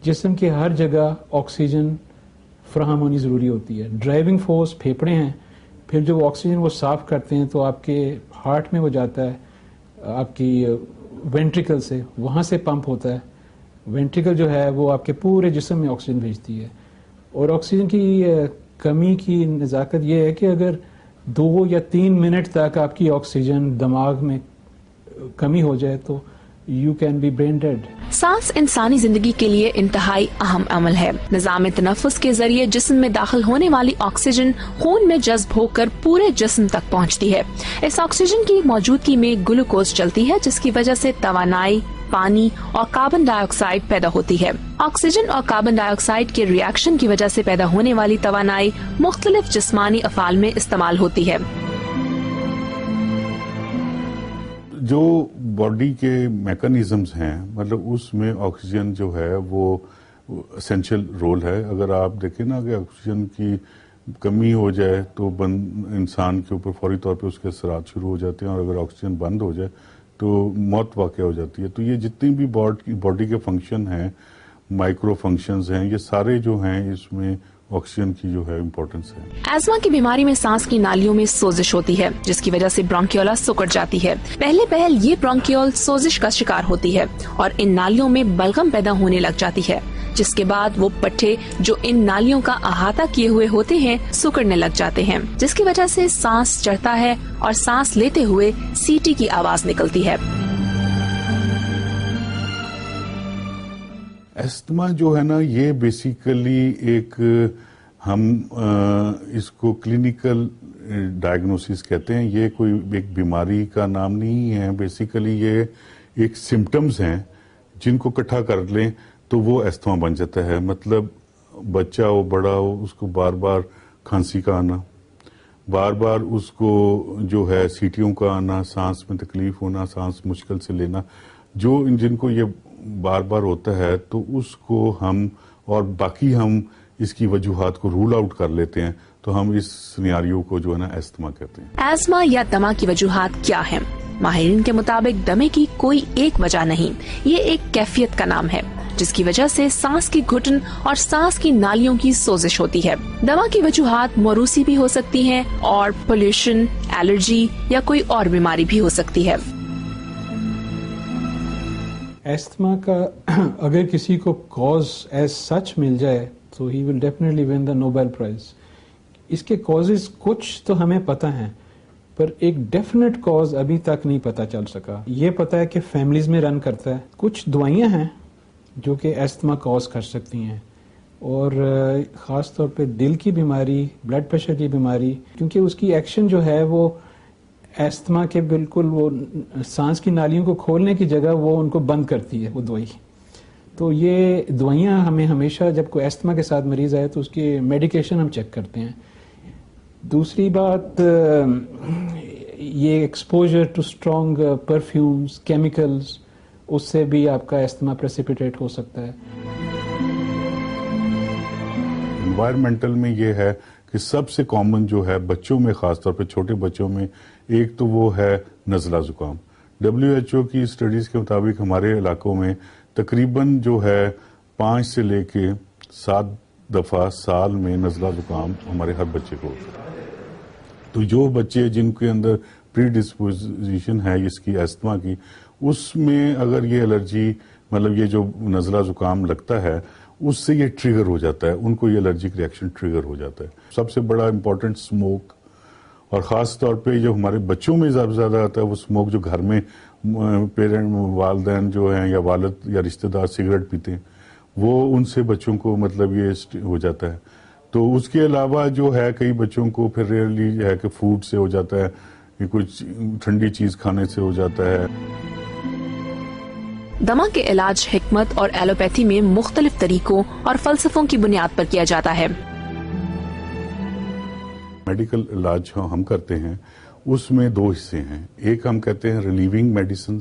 جسم کے ہر جگہ آکسیجن فراہم ہونی ضروری ہوتی ہے. ڈرائیونگ فورس پھیپھڑے ہیں, پھر جو آکسیجن وہ صاف کرتے ہیں تو آپ کے ہارٹ میں وہ جاتا ہے, آپ کی وینٹریکل سے, وہاں سے پمپ ہوتا ہے. وینٹریکل جو ہے وہ آپ کے پورے جسم میں آکسیجن بھیجتی ہے. اور آکسیجن کی کمی کی نزاکت یہ ہے کہ اگر 2 یا 3 منٹ تک آپ کی آکسیجن دماغ میں کمی ہو جائے تو you can be brain dead. سانس انسانی زندگی کے لیے انتہائی اہم عمل ہے. نظام تنفس کے ذریعے جسم میں داخل ہونے والی آکسیجن خون میں جذب ہو کر پورے جسم تک پہنچتی ہے. اس آکسیجن کی موجودگی میں گلوکوز چلتی ہے جس کی وجہ سے توانائی, پانی اور کاربن ڈائی آکسائڈ پیدا ہوتی ہے. آکسیجن اور کاربن ڈائی آکسائڈ کے ری ایکشن کی وجہ سے پیدا ہونے والی توانائی مختلف جسمانی افعال میں استعمال ہوتی ہے. جو باڈی کے میکانزمز ہیں, مطلب اس میں آکسیجن جو ہے وہ اسینشیل رول ہے. اگر آپ دیکھیں نا کہ آکسیجن کی کمی ہو جائے تو انسان کے اوپر فوری طور پہ اس کے اثرات شروع ہو جاتے ہیں, اور اگر آکسیجن بند ہو جائے تو موت واقع ہو جاتی ہے. تو یہ جتنی بھی باڈی کے فنکشن ہیں, مائکرو فنکشنز ہیں, یہ سارے جو ہیں اس میں آکسیجن کی جو ہے امپورٹنس ہے. ایزما کی بیماری میں سانس کی نالیوں میں سوزش ہوتی ہے جس کی وجہ سے برونکیولا سکڑ جاتی ہے. پہل یہ برونکیول سوزش کا شکار ہوتی ہے اور ان نالیوں میں بلغم پیدا ہونے لگ جاتی ہے, جس کے بعد وہ پٹھے جو ان نالیوں کا احاطہ کیے ہوئے ہوتے ہیں سکڑنے لگ جاتے ہیں, جس کی وجہ سے سانس چڑھتا ہے اور سانس لیتے ہوئے سیٹی کی آواز نکلتی ہے. استھما جو ہے نا یہ بیسیکلی ایک ہم اس کو کلینکل ڈائگنوسس کہتے ہیں. یہ کوئی ایک بیماری کا نام نہیں ہے, بیسیکلی یہ ایک سمٹمز ہیں جن کو اکٹھا کر لیں تو وہ استھما بن جاتا ہے. مطلب بچہ ہو بڑا ہو اس کو بار بار کھانسی کا آنا, بار بار اس کو جو ہے سیٹیوں کا آنا, سانس میں تکلیف ہونا, سانس مشکل سے لینا, جن کو یہ بار بار ہوتا ہے تو اس کو ہم اور باقی ہم اس کی وجوہات کو رول آؤٹ کر لیتے ہیں, تو ہم اس سیناریو کو جو ہے نا استھما کہتے ہیں. ایزما یا دمہ کی وجوہات کیا ہیں؟ ماہرین کے مطابق دمے کی کوئی ایک وجہ نہیں, یہ ایک کیفیت کا نام ہے جس کی وجہ سے سانس کی گھٹن اور سانس کی نالیوں کی سوزش ہوتی ہے. دمہ کی وجوہات موروثی بھی ہو سکتی ہیں اور پولوشن, الرجی یا کوئی اور بیماری بھی ہو سکتی ہے. استھما کا اگر کسی کو کاز ایز سچ مل جائے تو he will definitely win the Nobel prize. اس کے کازز کچھ تو ہمیں پتہ ہیں پر ایک ڈیفینیٹ کاز ابھی تک نہیں پتہ چل سکا. یہ پتہ ہے کہ فیملیز میں رن کرتا ہے. کچھ دوائیاں ہیں جو کہ استھما کاز کر سکتی ہیں, اور خاص طور پہ دل کی بیماری, بلڈ پریشر کی بیماری, کیونکہ اس کی ایکشن جو ہے وہ استھما کے بالکل وہ سانس کی نالیوں کو کھولنے کی جگہ وہ ان کو بند کرتی ہے وہ دوائی. تو یہ دوائیاں ہمیں ہمیشہ جب کوئی استھما کے ساتھ مریض آئے تو اس کی میڈیکیشن ہم چیک کرتے ہیں. دوسری بات یہ exposure to strong perfumes, chemicals, اس سے بھی آپ کا استھما پریسیپیٹیٹ ہو سکتا ہے. انوائرمنٹل میں یہ ہے کہ سب سے کامن جو ہے بچوں میں, خاص طور پہ چھوٹے بچوں میں, ایک تو وہ ہے نزلہ زکام. WHO کی اسٹڈیز کے مطابق ہمارے علاقوں میں تقریباً جو ہے 5 سے لے کے 7 دفعہ سال میں نزلہ زکام ہمارے ہر بچے کو ہوتا ہے. تو جو بچے جن کے اندر پری ڈسپوزیشن ہے اس کی استھما کی, اس میں اگر یہ الرجی مطلب یہ جو نزلہ زکام لگتا ہے اس سے یہ ٹریگر ہو جاتا ہے, ان کو یہ الرجک ریئیکشن ٹریگر ہو جاتا ہے. سب سے بڑا امپورٹنٹ اسموک, اور خاص طور پہ جو ہمارے بچوں میں زیادہ آتا ہے وہ اسموک جو گھر میں پیرنٹ والدین جو ہیں یا والد یا رشتہ دار سگریٹ پیتے ہیں, وہ ان سے بچوں کو مطلب یہ ہو جاتا ہے. تو اس کے علاوہ جو ہے کئی بچوں کو پھر ریئرلی ہے کہ فوڈ سے ہو جاتا ہے, کہ کچھ ٹھنڈی چیز کھانے سے ہو جاتا ہے. دمہ کے علاج حکمت اور ایلوپیتھی میں مختلف طریقوں اور فلسفوں کی بنیاد پر کیا جاتا ہے. میڈیکل علاج ہم کرتے ہیں اس میں 2 حصے ہیں. ایک ہم کہتے ہیں ریلیونگ میڈیسن.